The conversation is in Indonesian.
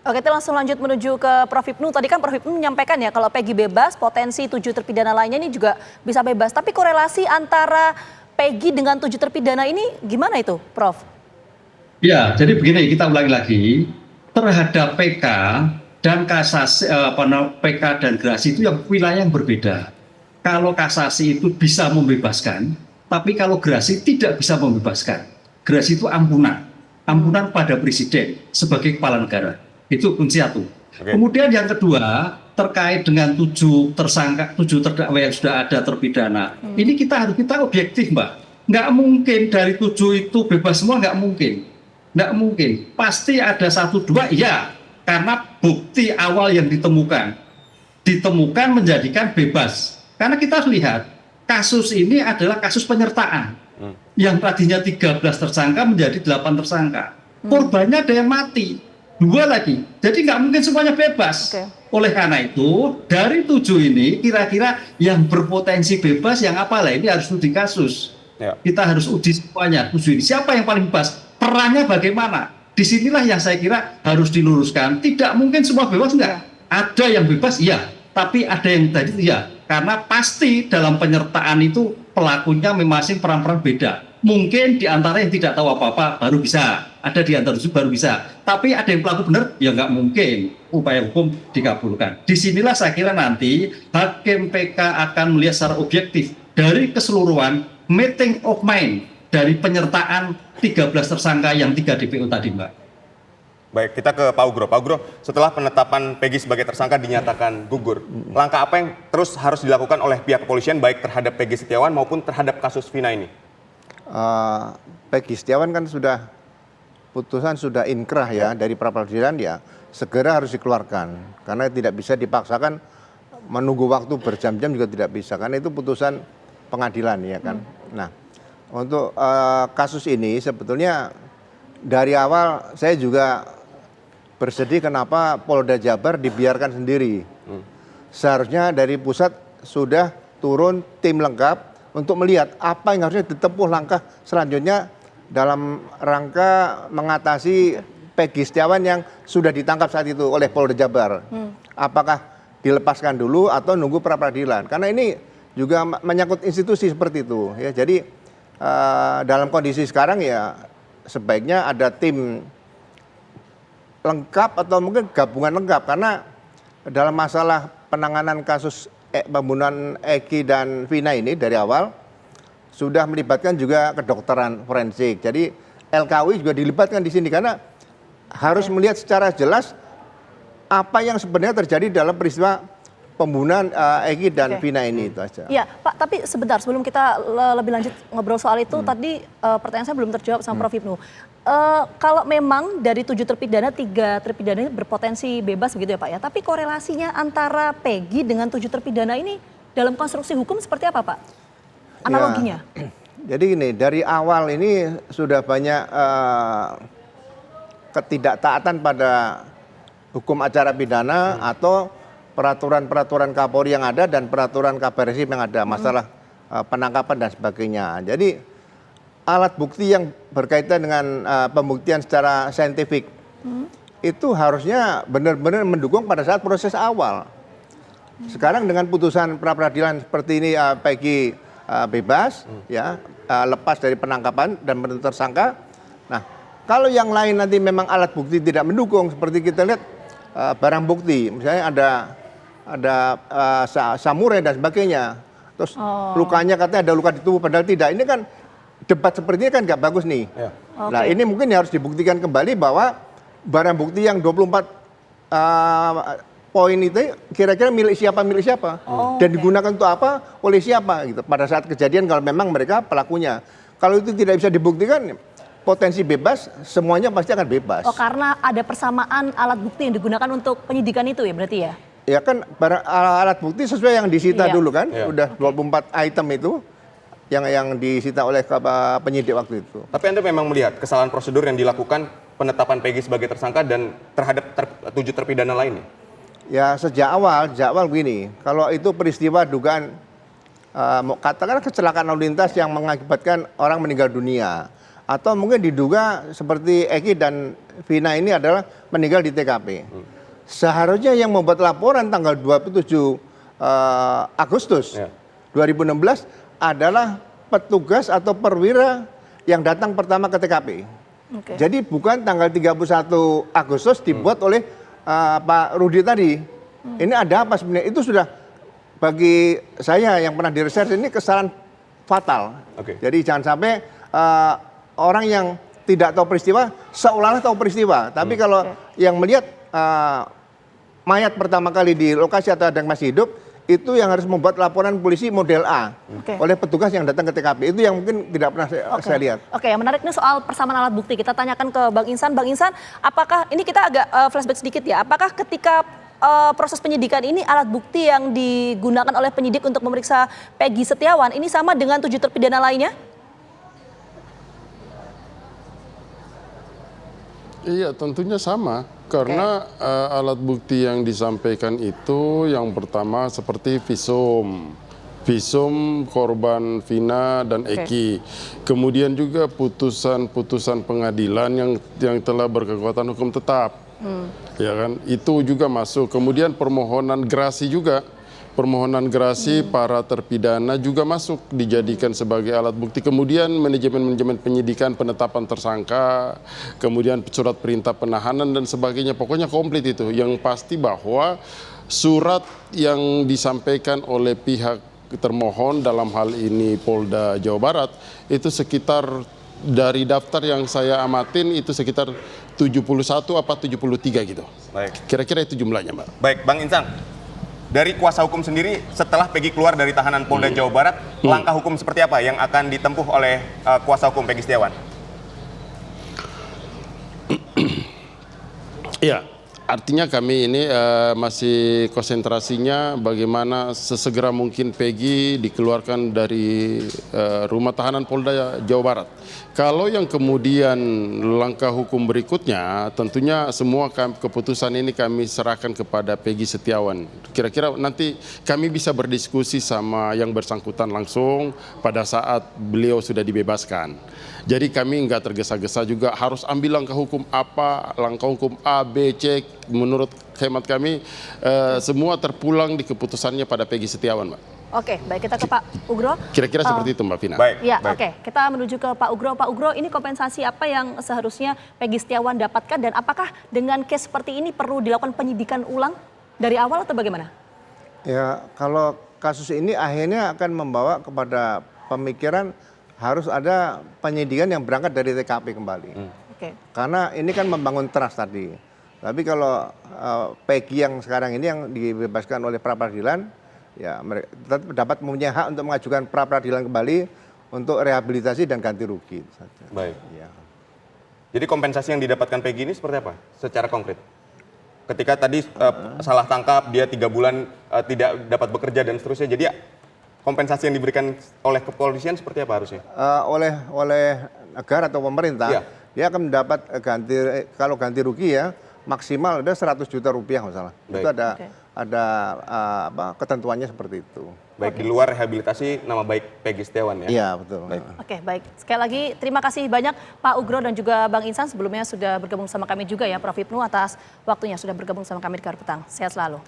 Oke, kita langsung lanjut menuju ke Prof. Hipnu. Tadi kan Prof. Hipnu menyampaikan ya kalau Peggy bebas, potensi 7 terpidana lainnya ini juga bisa bebas. Tapi korelasi antara Peggy dengan 7 terpidana ini gimana itu, Prof? Ya, jadi begini, kita ulangi lagi. Terhadap PK dan kasasi, PK dan gerasi itu yang wilayah yang berbeda. Kalau kasasi itu bisa membebaskan, tapi kalau gerasi tidak bisa membebaskan. Gerasi itu ampunan pada presiden sebagai kepala negara. Itu kunci satu. Kemudian yang kedua, terkait dengan 7 tersangka, 7 terdakwa yang sudah ada terpidana. Ini kita objektif, Mbak. Nggak mungkin dari 7 itu bebas semua, nggak mungkin. Nggak mungkin. Pasti ada 1-2, ya. Karena bukti awal yang ditemukan menjadikan bebas. Karena kita lihat, kasus ini adalah kasus penyertaan. Yang tadinya 13 tersangka menjadi 8 tersangka. Korbannya ada yang mati. 2 lagi, jadi nggak mungkin semuanya bebas. Oleh karena itu, dari 7 ini kira-kira yang berpotensi bebas yang apalah ini harus studi kasus. Kita harus uji semuanya. 7 ini siapa yang paling bebas, perannya bagaimana. Disinilah yang saya kira harus diluruskan. Tidak mungkin semua bebas, enggak. Ada yang bebas, iya. Tapi ada yang tadi iya. Karena pasti dalam penyertaan itu pelakunya masing peran-peran beda. Mungkin di antara yang tidak tahu apa-apa baru bisa. Ada di antara itu baru bisa. Tapi ada yang pelaku benar, ya nggak mungkin upaya hukum dikabulkan. Disinilah saya kira nanti Hakim PK akan melihat secara objektif dari keseluruhan meeting of mind dari penyertaan 13 tersangka yang 3 DPO tadi, Mbak. Baik, kita ke Pak Ugro. Pak Ugro, setelah penetapan Peggy sebagai tersangka dinyatakan gugur, langkah apa yang terus harus dilakukan oleh pihak kepolisian baik terhadap Peggy Setiawan maupun terhadap kasus Vina ini? Peggy Setiawan kan putusan sudah inkrah ya dari pra-peradilan, ya segera harus dikeluarkan karena tidak bisa dipaksakan menunggu waktu berjam-jam, juga tidak bisa karena itu putusan pengadilan ya kan. Nah, untuk kasus ini sebetulnya dari awal saya juga bersedih kenapa Polda Jabar dibiarkan sendiri. Seharusnya dari pusat sudah turun tim lengkap untuk melihat apa yang harusnya ditempuh langkah selanjutnya dalam rangka mengatasi Peggy Setiawan yang sudah ditangkap saat itu oleh Polda Jabar. Apakah dilepaskan dulu atau nunggu pra-peradilan? Karena ini juga menyangkut institusi seperti itu. Ya, jadi dalam kondisi sekarang ya sebaiknya ada tim lengkap atau mungkin gabungan lengkap. Karena dalam masalah penanganan kasus pembunuhan Eki dan Vina ini dari awal sudah melibatkan juga kedokteran forensik. Jadi LKUI juga dilibatkan di sini karena harus melihat secara jelas apa yang sebenarnya terjadi dalam peristiwa pembunuhan Eki dan Vina ini, itu aja. Ya, Pak, tapi sebentar sebelum kita lebih lanjut ngobrol soal itu, tadi pertanyaan saya belum terjawab sama Prof. Hipnu. Kalau memang dari 7 terpidana, 3 terpidana ini berpotensi bebas begitu ya Pak ya, tapi korelasinya antara Peggy dengan 7 terpidana ini dalam konstruksi hukum seperti apa Pak? Analoginya? Ya, jadi gini, dari awal ini sudah banyak ketidaktaatan pada hukum acara pidana atau peraturan-peraturan Kapolri yang ada dan peraturan Kabar Reskrim yang ada, masalah penangkapan dan sebagainya. Jadi alat bukti yang berkaitan dengan pembuktian secara saintifik itu harusnya benar-benar mendukung pada saat proses awal. Sekarang dengan putusan pra-peradilan seperti ini, Peggy bebas, ya lepas dari penangkapan dan menjadi tersangka. Nah, kalau yang lain nanti memang alat bukti tidak mendukung, seperti kita lihat barang bukti, misalnya ada samurai dan sebagainya, terus lukanya katanya ada luka di tubuh padahal tidak. Ini kan debat seperti ini kan nggak bagus nih. Nah, ini mungkin harus dibuktikan kembali bahwa barang bukti yang 24 poin itu kira-kira milik siapa dan digunakan untuk apa, oleh siapa gitu pada saat kejadian kalau memang mereka pelakunya. Kalau itu tidak bisa dibuktikan, potensi bebas semuanya pasti akan bebas. Oh, karena ada persamaan alat bukti yang digunakan untuk penyidikan itu ya berarti ya? Ya kan alat bukti sesuai yang disita dulu kan, udah 24 item itu yang disita oleh penyidik waktu itu. Tapi Anda memang melihat kesalahan prosedur yang dilakukan penetapan Peggy sebagai tersangka dan terhadap 7 terpidana lainnya? Ya sejak awal begini, kalau itu peristiwa dugaan katakanlah kecelakaan lalu lintas yang mengakibatkan orang meninggal dunia atau mungkin diduga seperti Eki dan Vina ini adalah meninggal di TKP. Seharusnya yang membuat laporan tanggal 27 Agustus 2016 adalah petugas atau perwira yang datang pertama ke TKP. Jadi bukan tanggal 31 Agustus dibuat oleh Pak Rudi tadi. Ini ada apa sebenarnya? Itu sudah bagi saya yang pernah diresearch ini kesalahan fatal. Jadi jangan sampai orang yang tidak tahu peristiwa seolah-olah tahu peristiwa. Tapi kalau yang melihat mayat pertama kali di lokasi atau ada yang masih hidup, itu yang harus membuat laporan polisi model A oleh petugas yang datang ke TKP. Itu yang mungkin tidak pernah saya lihat. Oke, yang menarik ini soal persamaan alat bukti. Kita tanyakan ke Bang Insan. Bang Insan, apakah, ini kita agak flashback sedikit ya, apakah ketika proses penyidikan ini alat bukti yang digunakan oleh penyidik untuk memeriksa Peggy Setiawan ini sama dengan 7 terpidana lainnya? Iya, tentunya sama. Karena alat bukti yang disampaikan itu yang pertama seperti visum korban Vina dan Eki. Kemudian juga putusan pengadilan yang telah berkekuatan hukum tetap. Ya kan? Itu juga masuk. Kemudian permohonan gerasi juga. Permohonan gerasi para terpidana juga masuk dijadikan sebagai alat bukti. Kemudian manajemen penyidikan, penetapan tersangka, kemudian surat perintah penahanan dan sebagainya. Pokoknya komplit itu. Yang pasti bahwa surat yang disampaikan oleh pihak termohon dalam hal ini Polda Jawa Barat itu sekitar dari daftar yang saya amatin itu sekitar 71 apa 73 gitu. Baik. Kira-kira itu jumlahnya, Mbak. Baik, Bang Insan. Dari kuasa hukum sendiri, setelah Peggy keluar dari tahanan Polda Jawa Barat, langkah hukum seperti apa yang akan ditempuh oleh kuasa hukum Peggy Setiawan? Iya, artinya kami ini masih konsentrasinya bagaimana sesegera mungkin Peggy dikeluarkan dari rumah tahanan Polda Jawa Barat. Kalau yang kemudian langkah hukum berikutnya, tentunya semua keputusan ini kami serahkan kepada Peggy Setiawan. Kira-kira nanti kami bisa berdiskusi sama yang bersangkutan langsung pada saat beliau sudah dibebaskan. Jadi kami nggak tergesa-gesa juga harus ambil langkah hukum apa, langkah hukum A, B, C. Menurut hemat kami semua terpulang di keputusannya pada Peggy Setiawan, Mbak. Oke, baik, kita ke Pak Ugro. Kira-kira seperti itu, Mbak Vina. Baik. Ya, baik. oke. Kita menuju ke Pak Ugro. Pak Ugro, ini kompensasi apa yang seharusnya Peggy Setiawan dapatkan dan apakah dengan case seperti ini perlu dilakukan penyidikan ulang dari awal atau bagaimana? Ya, kalau kasus ini akhirnya akan membawa kepada pemikiran harus ada penyidikan yang berangkat dari TKP kembali. Karena ini kan membangun trust tadi. Tapi kalau Peggy yang sekarang ini yang dibebaskan oleh pra-peradilan, ya mereka tetap dapat mempunyai hak untuk mengajukan pra-peradilan kembali untuk rehabilitasi dan ganti rugi. Baik. Ya. Jadi kompensasi yang didapatkan Peggy ini seperti apa secara konkret? Ketika tadi salah tangkap, dia 3 bulan tidak dapat bekerja dan seterusnya. Jadi kompensasi yang diberikan oleh kepolisian seperti apa harusnya? Oleh negara atau pemerintah, dia akan mendapat kalau ganti rugi ya maksimal ada 100 juta rupiah masalah. Itu ada ketentuannya seperti itu. Baik, di luar rehabilitasi nama baik Peggy Setiawan ya? Iya, betul. Baik. Oke, baik. Sekali lagi terima kasih banyak Pak Ugro dan juga Bang Insan sebelumnya sudah bergabung sama kami juga ya, Prof. Hipnu atas waktunya sudah bergabung sama kami di Garuda Petang. Sehat selalu.